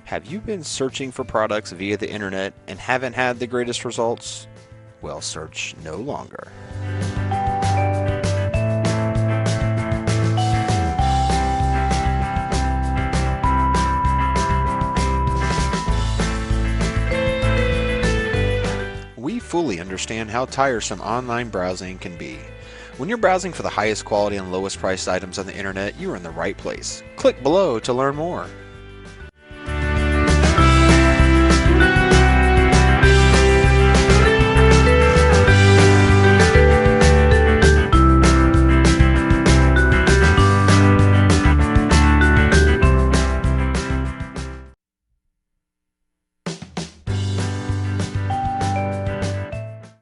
Have you been searching for products via the internet and haven't had the greatest results? Well, search no longer. We fully understand how tiresome online browsing can be. When you're browsing for the highest quality and lowest priced items on the internet, you are in the right place. Click below to learn more.